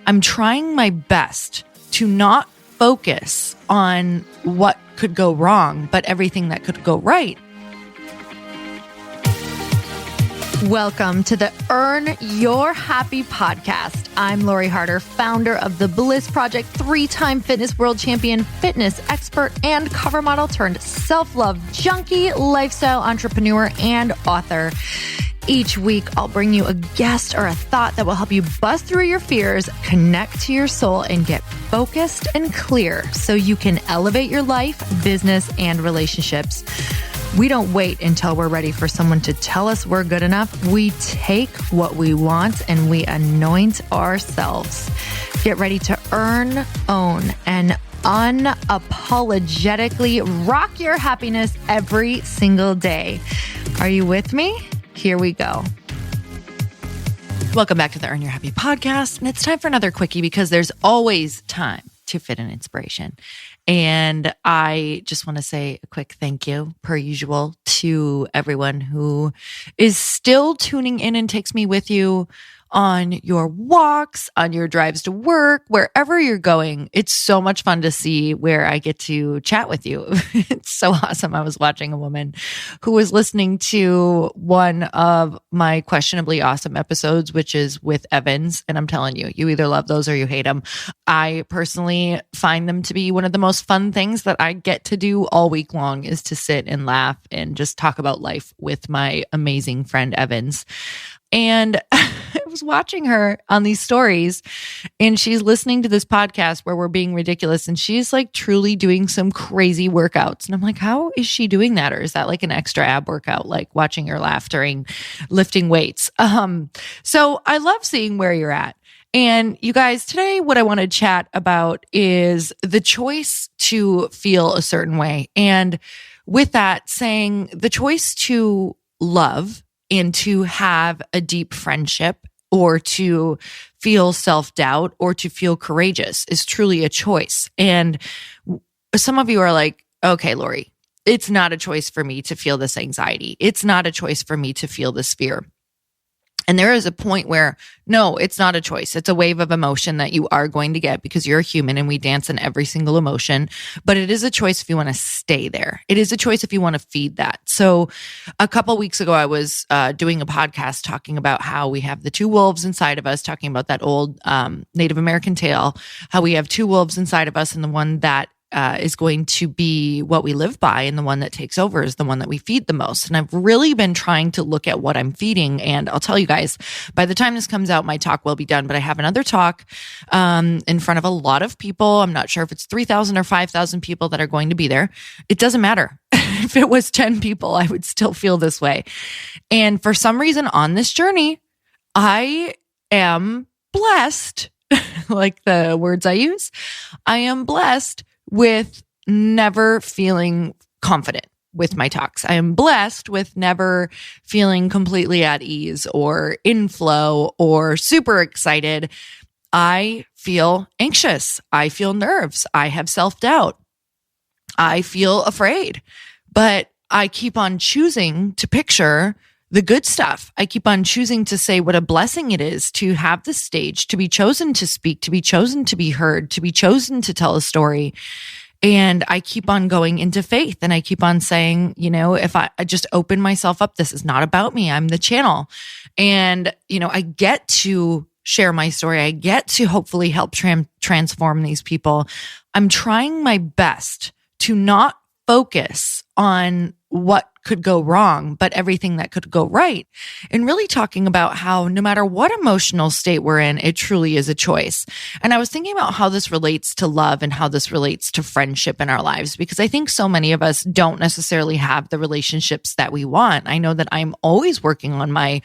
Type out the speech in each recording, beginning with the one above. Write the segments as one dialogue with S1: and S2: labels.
S1: I'm trying my best to not focus on what could go wrong, but everything that could go right. Welcome to the Earn Your Happy podcast. I'm Lori Harder, founder of The Bliss Project, 3-time fitness world champion, fitness expert, and cover model turned self-love junkie, lifestyle entrepreneur, and author. Each week, I'll bring you a guest or a thought that will help you bust through your fears, connect to your soul, and get focused and clear so you can elevate your life, business, and relationships. We don't wait until we're ready for someone to tell us we're good enough. We take what we want and we anoint ourselves. Get ready to earn, own, and unapologetically rock your happiness every single day. Are you with me? Here we go. Welcome back to the Earn Your Happy podcast. And it's time for another quickie because there's always time to fit in inspiration. And I just want to say a quick thank you, per usual, to everyone who is still tuning in and takes me with you on your walks, on your drives to work, wherever you're going. It's so much fun to see where I get to chat with you. It's so awesome. I was watching a woman who was listening to one of my questionably awesome episodes, which is with Evans. And I'm telling you, you either love those or you hate them. I personally find them to be one of the most fun things that I get to do all week long is to sit and laugh and just talk about life with my amazing friend Evans. And I was watching her on these stories and she's listening to this podcast where we're being ridiculous and she's like truly doing some crazy workouts. And I'm like, how is she doing that? Or is that like an extra ab workout, like watching her laugh during lifting weights? So I love seeing where you're at. And you guys, today, what I want to chat about is the choice to feel a certain way. And with that, saying the choice to love and to have a deep friendship or to feel self-doubt or to feel courageous is truly a choice. And some of you are like, okay, Lori, it's not a choice for me to feel this anxiety. It's not a choice for me to feel this fear. And there is a point where, no, it's not a choice. It's a wave of emotion that you are going to get because you're a human and we dance in every single emotion. But it is a choice if you want to stay there. It is a choice if you want to feed that. So a couple weeks ago, I was doing a podcast talking about how we have the two wolves inside of us, talking about that old Native American tale, how we have two wolves inside of us and the one that is going to be what we live by, and the one that takes over is the one that we feed the most. And I've really been trying to look at what I'm feeding. And I'll tell you guys, by the time this comes out, my talk will be done. But I have another talk in front of a lot of people. I'm not sure if it's 3,000 or 5,000 people that are going to be there. It doesn't matter. If it was 10 people, I would still feel this way. And for some reason on this journey, I am blessed, like the words I use, I am blessed with never feeling confident with my talks. I am blessed with never feeling completely at ease or in flow or super excited. I feel anxious. I feel nerves. I have self-doubt. I feel afraid. But I keep on choosing to picture the good stuff. I keep on choosing to say what a blessing it is to have the stage, to be chosen to speak, to be chosen to be heard, to be chosen to tell a story. And I keep on going into faith and I keep on saying, you know, if I just open myself up, this is not about me. I'm the channel. And, you know, I get to share my story. I get to hopefully help transform these people. I'm trying my best to not focus on what could go wrong, but everything that could go right. And really talking about how no matter what emotional state we're in, it truly is a choice. And I was thinking about how this relates to love and how this relates to friendship in our lives, because I think so many of us don't necessarily have the relationships that we want. I know that I'm always working on my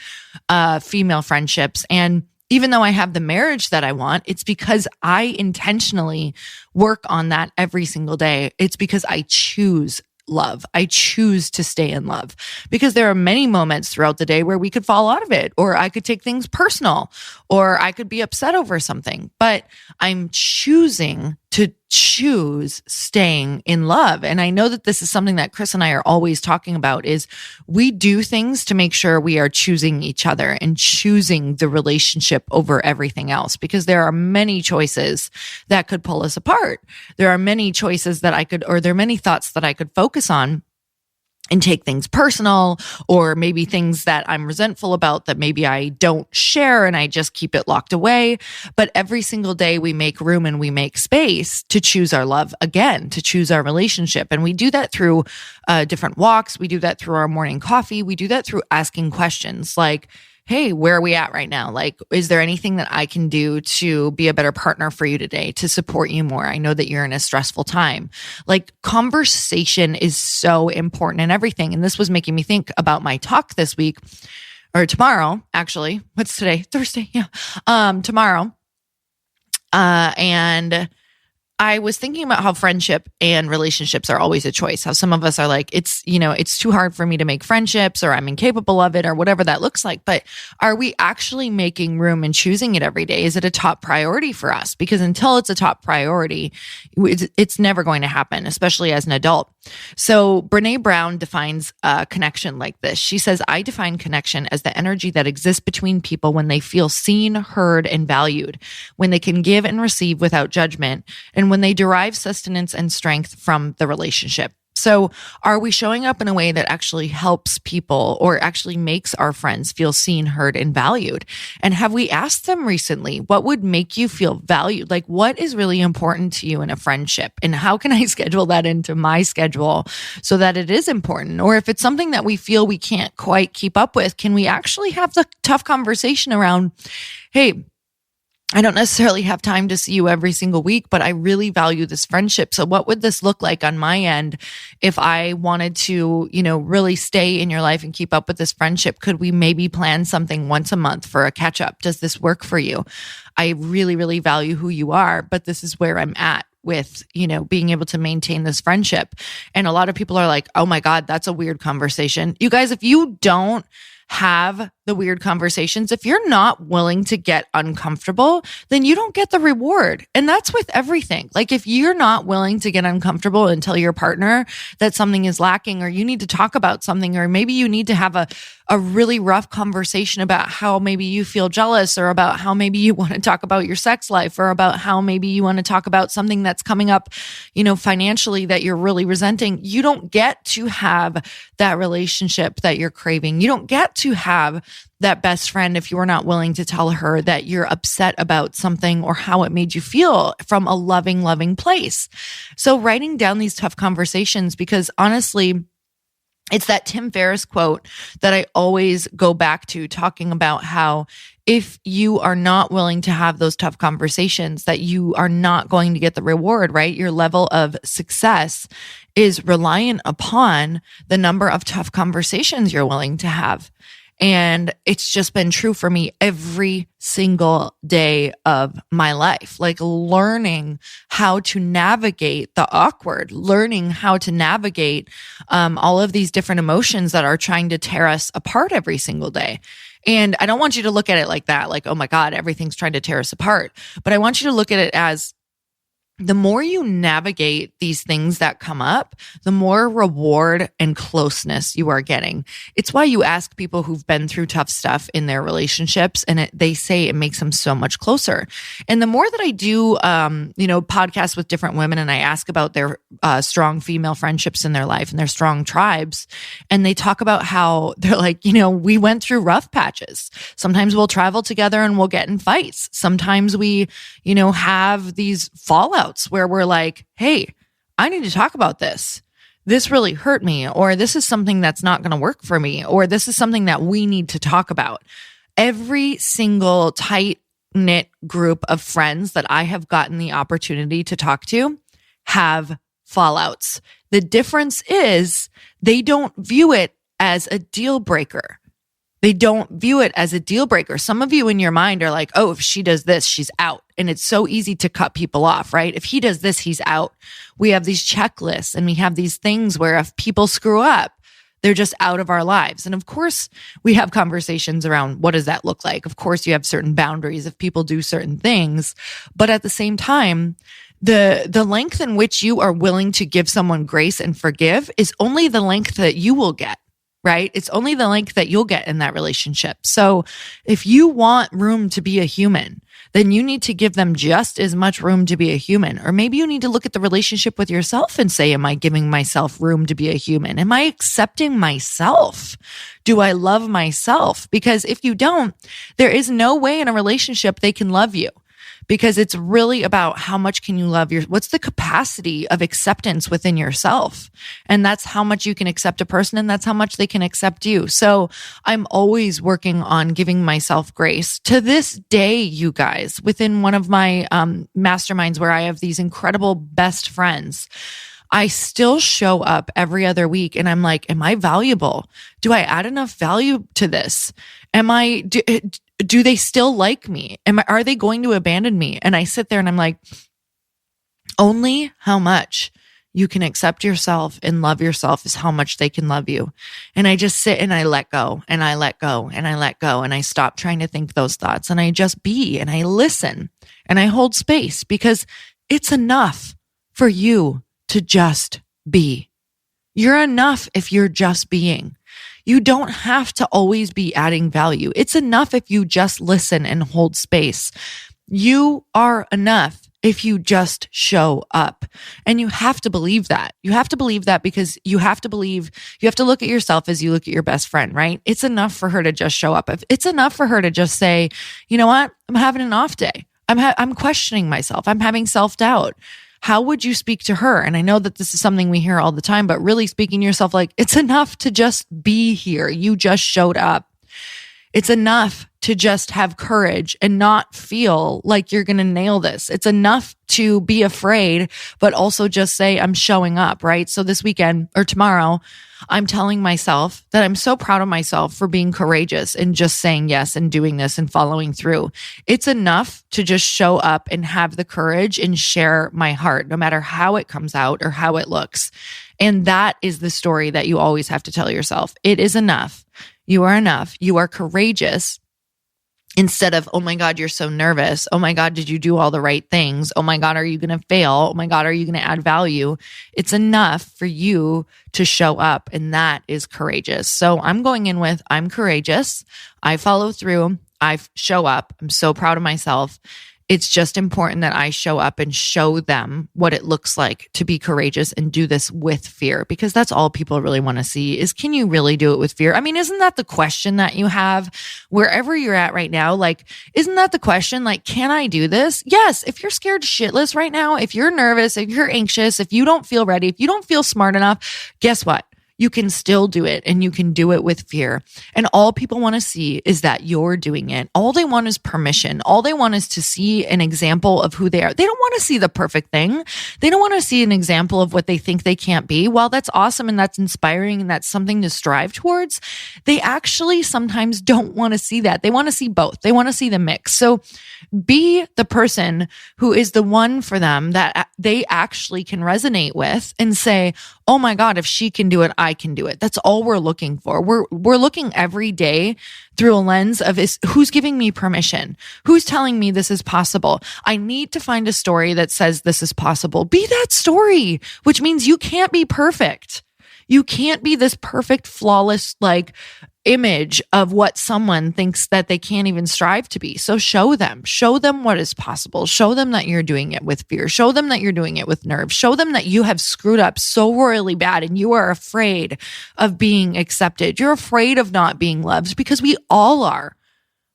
S1: female friendships. And even though I have the marriage that I want, it's because I intentionally work on that every single day. It's because I choose love. I choose to stay in love because there are many moments throughout the day where we could fall out of it, or I could take things personal, or I could be upset over something, but I'm choosing to choose staying in love. And I know that this is something that Chris and I are always talking about is we do things to make sure we are choosing each other and choosing the relationship over everything else, because there are many choices that could pull us apart. There are many choices that there are many thoughts that I could focus on and take things personal, or maybe things that I'm resentful about that maybe I don't share and I just keep it locked away. But every single day we make room and we make space to choose our love again, to choose our relationship. And we do that through different walks. We do that through our morning coffee. We do that through asking questions like, hey, where are we at right now? Like, is there anything that I can do to be a better partner for you today, to support you more? I know that you're in a stressful time. Like, conversation is so important in everything. And this was making me think about my talk this week, or tomorrow, actually. What's today? Thursday. Yeah. Tomorrow. And I was thinking about how friendship and relationships are always a choice. How some of us are like, it's too hard for me to make friendships, or I'm incapable of it, or whatever that looks like. But are we actually making room and choosing it every day? Is it a top priority for us? Because until it's a top priority, it's never going to happen, especially as an adult. So Brene Brown defines connection like this. She says, I define connection as the energy that exists between people when they feel seen, heard, and valued, when they can give and receive without judgment, and when they derive sustenance and strength from the relationship. So are we showing up in a way that actually helps people, or actually makes our friends feel seen, heard, and valued? And have we asked them recently, what would make you feel valued? Like, what is really important to you in a friendship? And how can I schedule that into my schedule so that it is important? Or if it's something that we feel we can't quite keep up with, can we actually have the tough conversation around, hey, I don't necessarily have time to see you every single week, but I really value this friendship. So what would this look like on my end if I wanted to, really stay in your life and keep up with this friendship? Could we maybe plan something once a month for a catch up? Does this work for you? I really, really value who you are, but this is where I'm at with, being able to maintain this friendship. And a lot of people are like, oh my God, that's a weird conversation. You guys, if you don't have the weird conversations, if you're not willing to get uncomfortable, then you don't get the reward. And that's with everything. Like, if you're not willing to get uncomfortable and tell your partner that something is lacking, or you need to talk about something, or maybe you need to have a really rough conversation about how maybe you feel jealous, or about how maybe you want to talk about your sex life, or about how maybe you want to talk about something that's coming up, financially, that you're really resenting. You don't get to have that relationship that you're craving. You don't get to have that best friend if you're not willing to tell her that you're upset about something, or how it made you feel from a loving place. So writing down these tough conversations, because honestly, it's that Tim Ferriss quote that I always go back to, talking about how if you are not willing to have those tough conversations, that you are not going to get the reward, right? Your level of success is reliant upon the number of tough conversations you're willing to have. And it's just been true for me every single day of my life, like learning how to navigate the awkward, learning how to navigate all of these different emotions that are trying to tear us apart every single day. And I don't want you to look at it like that, like, oh my God, everything's trying to tear us apart. But I want you to look at it as, the more you navigate these things that come up, the more reward and closeness you are getting. It's why you ask people who've been through tough stuff in their relationships, and they say it makes them so much closer. And the more that I do, podcasts with different women, and I ask about their strong female friendships in their life and their strong tribes, and they talk about how they're like, we went through rough patches. Sometimes we'll travel together and we'll get in fights. Sometimes we, have these fallouts where we're like, hey, I need to talk about this. This really hurt me, or this is something that's not going to work for me, or this is something that we need to talk about. Every single tight-knit group of friends that I have gotten the opportunity to talk to have fallouts. The difference is they don't view it as a deal breaker. They don't view it as a deal breaker. Some of you in your mind are like, oh, if she does this, she's out. And it's so easy to cut people off, right? If he does this, he's out. We have these checklists and we have these things where if people screw up, they're just out of our lives. And of course, we have conversations around what does that look like? Of course, you have certain boundaries if people do certain things. But at the same time, The length in which you are willing to give someone grace and forgive is only the length that you will get, right? It's only the length that you'll get in that relationship. So if you want room to be a human, then you need to give them just as much room to be a human. Or maybe you need to look at the relationship with yourself and say, am I giving myself room to be a human? Am I accepting myself? Do I love myself? Because if you don't, there is no way in a relationship they can love you. Because it's really about how much can you love what's the capacity of acceptance within yourself? And that's how much you can accept a person, and that's how much they can accept you. So I'm always working on giving myself grace. To this day, you guys, within one of my masterminds where I have these incredible best friends, I still show up every other week and I'm like, am I valuable? Do I add enough value to this? Do they still like me? Are they going to abandon me? And I sit there and I'm like, only how much you can accept yourself and love yourself is how much they can love you. And I just sit and I let go and I let go and I let go and I stop trying to think those thoughts and I just be and I listen and I hold space because it's enough for you to just be. You're enough if you're just being. You don't have to always be adding value. It's enough if you just listen and hold space. You are enough if you just show up. And you have to believe that. You have to believe that because you have to look at yourself as you look at your best friend, right? It's enough for her to just show up. It's enough for her to just say, you know what? I'm having an off day. I'm questioning myself. I'm having self-doubt. How would you speak to her? And I know that this is something we hear all the time, but really speaking to yourself, like, it's enough to just be here. You just showed up. It's enough to just have courage and not feel like you're going to nail this. It's enough to be afraid, but also just say, I'm showing up, right? So this weekend or tomorrow, I'm telling myself that I'm so proud of myself for being courageous and just saying yes and doing this and following through. It's enough to just show up and have the courage and share my heart, no matter how it comes out or how it looks. And that is the story that you always have to tell yourself. It is enough. You are enough. You are courageous. Instead of, oh my God, you're so nervous. Oh my God, did you do all the right things? Oh my God, are you going to fail? Oh my God, are you going to add value? It's enough for you to show up, and that is courageous. So I'm going in with, I'm courageous. I follow through. I show up. I'm so proud of myself. It's just important that I show up and show them what it looks like to be courageous and do this with fear, because that's all people really want to see is, can you really do it with fear? I mean, isn't that the question that you have wherever you're at right now? Like, isn't that the question? Like, can I do this? Yes. If you're scared shitless right now, if you're nervous, if you're anxious, if you don't feel ready, if you don't feel smart enough, guess what? You can still do it, and you can do it with fear. And all people want to see is that you're doing it. All they want is permission. All they want is to see an example of who they are. They don't want to see the perfect thing. They don't want to see an example of what they think they can't be. While that's awesome and that's inspiring and that's something to strive towards, they actually sometimes don't want to see that. They want to see both. They want to see the mix. So be the person who is the one for them that they actually can resonate with and say, oh my God, if she can do it, I can do it. That's all we're looking for. We're looking every day through a lens of who's giving me permission? Who's telling me this is possible? I need to find a story that says this is possible. Be that story, which means you can't be perfect. You can't be this perfect, flawless, image of what someone thinks that they can't even strive to be. So show them what is possible. Show them that you're doing it with fear. Show them that you're doing it with nerves. Show them that you have screwed up so royally bad and you are afraid of being accepted. You're afraid of not being loved, because we all are.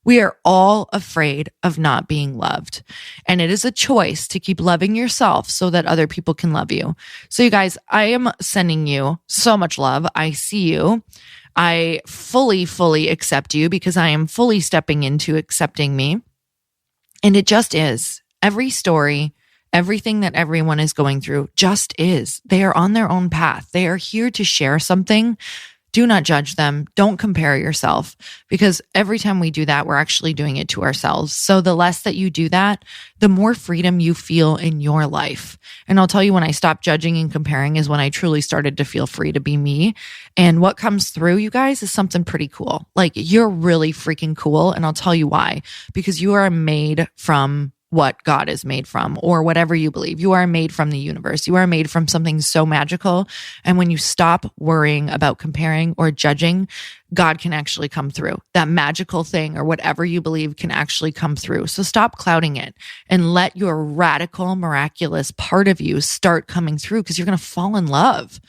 S1: We are all afraid of not being loved. And it is a choice to keep loving yourself so that other people can love you. So you guys, I am sending you so much love. I see you. I fully accept you, because I am fully stepping into accepting me. And it just is. Every story, everything that everyone is going through just is. They are on their own path. They are here to share something. Do not judge them. Don't compare yourself, because every time we do that, we're actually doing it to ourselves. So the less that you do that, the more freedom you feel in your life. And I'll tell you, when I stopped judging and comparing is when I truly started to feel free to be me. And what comes through, you guys, is something pretty cool. Like, you're really freaking cool. And I'll tell you why, because you are made from what God is made from, or whatever you believe. You are made from the universe. You are made from something so magical. And when you stop worrying about comparing or judging, God can actually come through. That magical thing or whatever you believe can actually come through. So stop clouding it and let your radical, miraculous part of you start coming through, because you're going to fall in love.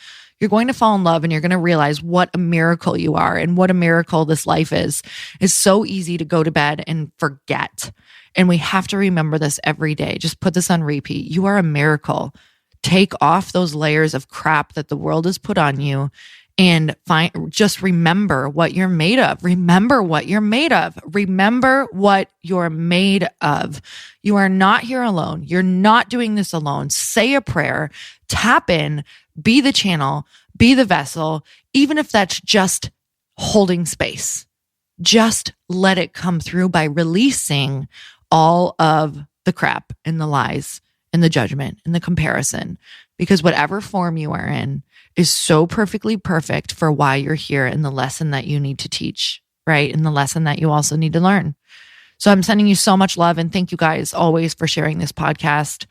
S1: You're going to fall in love and you're going to realize what a miracle you are and what a miracle this life is. It's so easy to go to bed and forget. And we have to remember this every day. Just put this on repeat. You are a miracle. Take off those layers of crap that the world has put on you and just remember what you're made of. Remember what you're made of. Remember what you're made of. You are not here alone. You're not doing this alone. Say a prayer, tap in, be the channel, be the vessel, even if that's just holding space. Just let it come through by releasing all of the crap and the lies and the judgment and the comparison, because whatever form you are in is so perfectly perfect for why you're here and the lesson that you need to teach, right? And the lesson that you also need to learn. So I'm sending you so much love, and thank you guys always for sharing this podcast.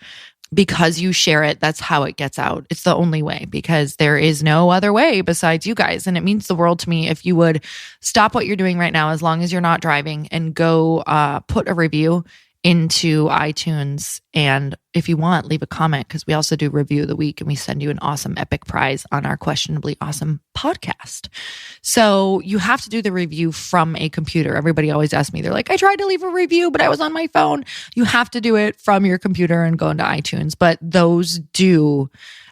S1: Because you share it, that's how it gets out. It's the only way, because there is no other way besides you guys. And it means the world to me if you would stop what you're doing right now, as long as you're not driving, and go put a review into iTunes. And if you want, leave a comment, because we also do review of the week and we send you an awesome epic prize on our questionably awesome podcast. So you have to do the review from a computer. Everybody always asks me, they're like, I tried to leave a review, but I was on my phone. You have to do it from your computer and go into iTunes. But those do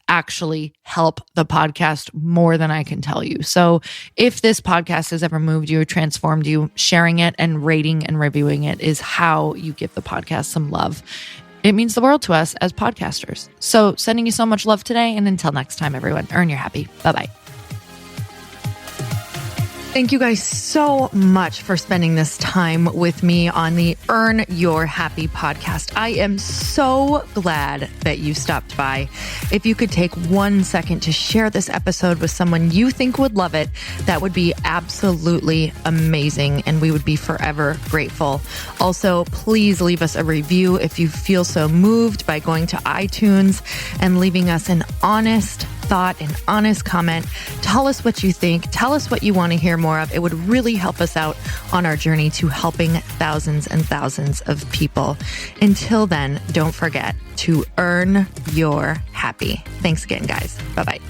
S1: actually help the podcast more than I can tell you. So if this podcast has ever moved you or transformed you, sharing it and rating and reviewing it is how you give the podcast some love. It means the world to us as podcasters. So sending you so much love today. And until next time, everyone, earn your happy. Bye-bye. Thank you guys so much for spending this time with me on the Earn Your Happy podcast. I am so glad that you stopped by. If you could take 1 second to share this episode with someone you think would love it, that would be absolutely amazing, and we would be forever grateful. Also, please leave us a review if you feel so moved by going to iTunes and leaving us an honest thought, an honest comment. Tell us what you think. Tell us what you want to hear more of. It would really help us out on our journey to helping thousands and thousands of people. Until then, don't forget to earn your happy. Thanks again, guys. Bye-bye.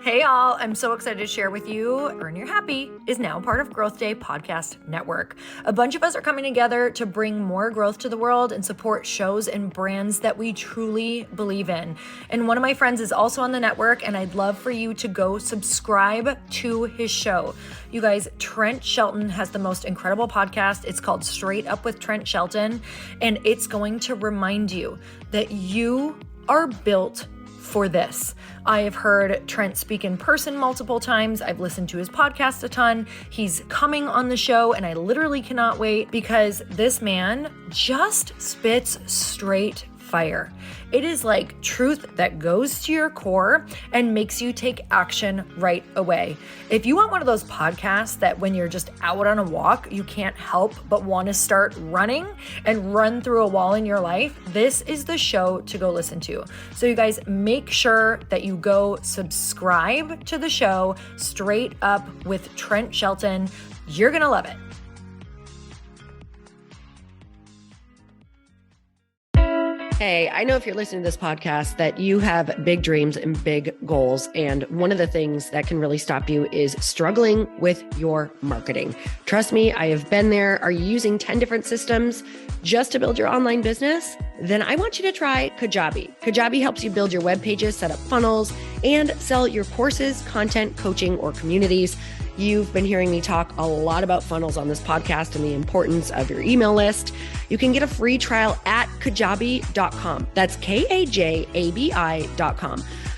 S1: Hey all, I'm so excited to share with you, Earn Your Happy is now part of Growth Day Podcast Network. A bunch of us are coming together to bring more growth to the world and support shows and brands that we truly believe in. And one of my friends is also on the network, and I'd love for you to go subscribe to his show. You guys, Trent Shelton has the most incredible podcast. It's called Straight Up with Trent Shelton, and it's going to remind you that you are built for this. I have heard Trent speak in person multiple times. I've listened to his podcast a ton. He's coming on the show, and I literally cannot wait, because this man just spits straight fire. It is like truth that goes to your core and makes you take action right away. If you want one of those podcasts that when you're just out on a walk, you can't help but want to start running and run through a wall in your life, this is the show to go listen to. So you guys, make sure that you go subscribe to the show, Straight Up with Trent Shelton. You're going to love it. Hey, I know if you're listening to this podcast that you have big dreams and big goals. And one of the things that can really stop you is struggling with your marketing. Trust me, I have been there. Are you using 10 different systems just to build your online business? Then I want you to try Kajabi. Kajabi helps you build your web pages, set up funnels, and sell your courses, content, coaching, or communities. You've been hearing me talk a lot about funnels on this podcast and the importance of your email list. You can get a free trial at kajabi.com. That's Kajabi.com.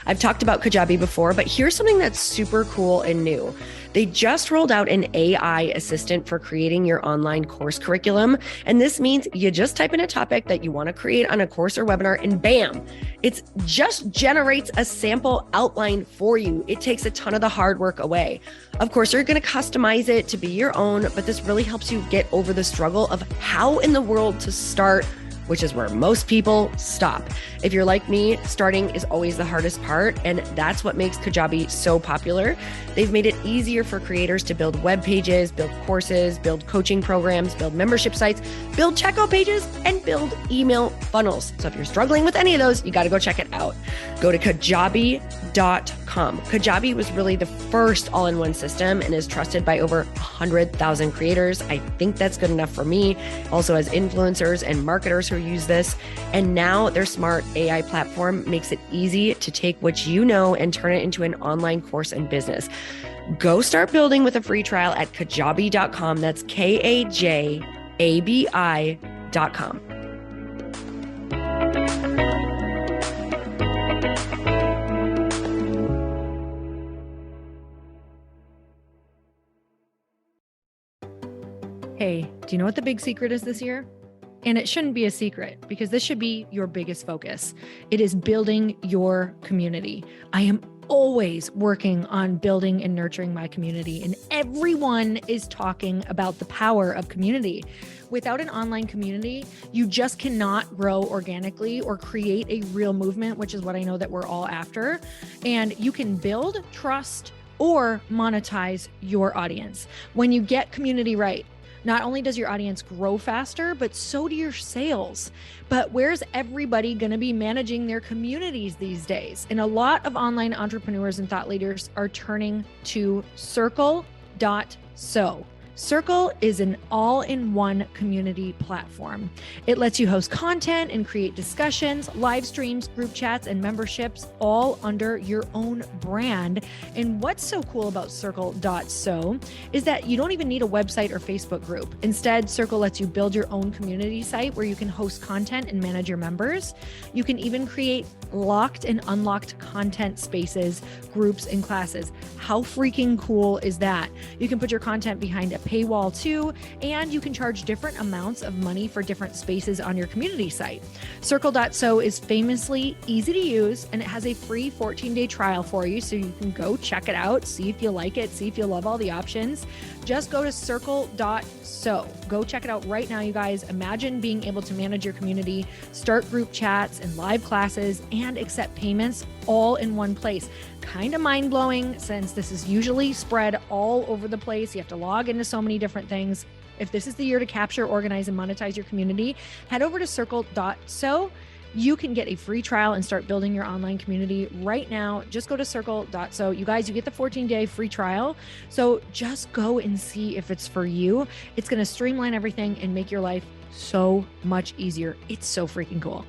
S1: I've talked about Kajabi before, but here's something that's super cool and new.
S2: They just rolled out an AI assistant for creating your online course curriculum. And this means you just type in a topic that you want to create on a course or webinar, and bam, it just generates a sample outline for you. It takes a ton of the hard work away. Of course, you're going to customize it to be your own, but this really helps you get over the struggle of how in the world to start, which is where most people stop. If you're like me, starting is always the hardest part, and that's what makes Kajabi so popular. They've made it easier for creators to build web pages, build courses, build coaching programs, build membership sites, build checkout pages, and build email funnels. So if you're struggling with any of those, you got to go check it out. Go to kajabi.com. Kajabi was really the first all-in-one system and is trusted by over 100,000 creators. I think that's good enough for me. Also, as influencers and marketers who use this. And now their smart AI platform makes it easy to take what you know and turn it into an online course and business. Go start building with a free trial at kajabi.com. That's kajabi.com.
S3: Hey, do you know what the big secret is this year? And it shouldn't be a secret because this should be your biggest focus. It is building your community. I am always working on building and nurturing my community, and everyone is talking about the power of community. Without an online community, you just cannot grow organically or create a real movement, which is what I know that we're all after. And you can build trust or monetize your audience. When you get community right, not only does your audience grow faster, but so do your sales. But where's everybody going to be managing their communities these days? And a lot of online entrepreneurs and thought leaders are turning to Circle.so. Circle is an all-in-one community platform. It lets you host content and create discussions, live streams, group chats, and memberships all under your own brand. And what's so cool about Circle.so is that you don't even need a website or Facebook group. Instead, Circle lets you build your own community site where you can host content and manage your members. You can even create locked and unlocked content spaces, groups, and classes. How freaking cool is that? You can put your content behind a paywall too, and you can charge different amounts of money for different spaces on your community site. Circle.so is famously easy to use, and it has a free 14-day trial for you, so you can go check it out, see if you like it, see if you love all the options. Just go to Circle.so. Go check it out right now, you guys. Imagine being able to manage your community, start group chats and live classes, and accept payments all in one place. Kind of mind-blowing since this is usually spread all over the place. You have to log into so many different things. If this is the year to capture, organize, and monetize your community, head over to Circle.so. You can get a free trial and start building your online community right now. Just go to Circle.so. You guys, you get the 14-day free trial. So just go and see if it's for you. It's going to streamline everything and make your life so much easier. It's so freaking cool.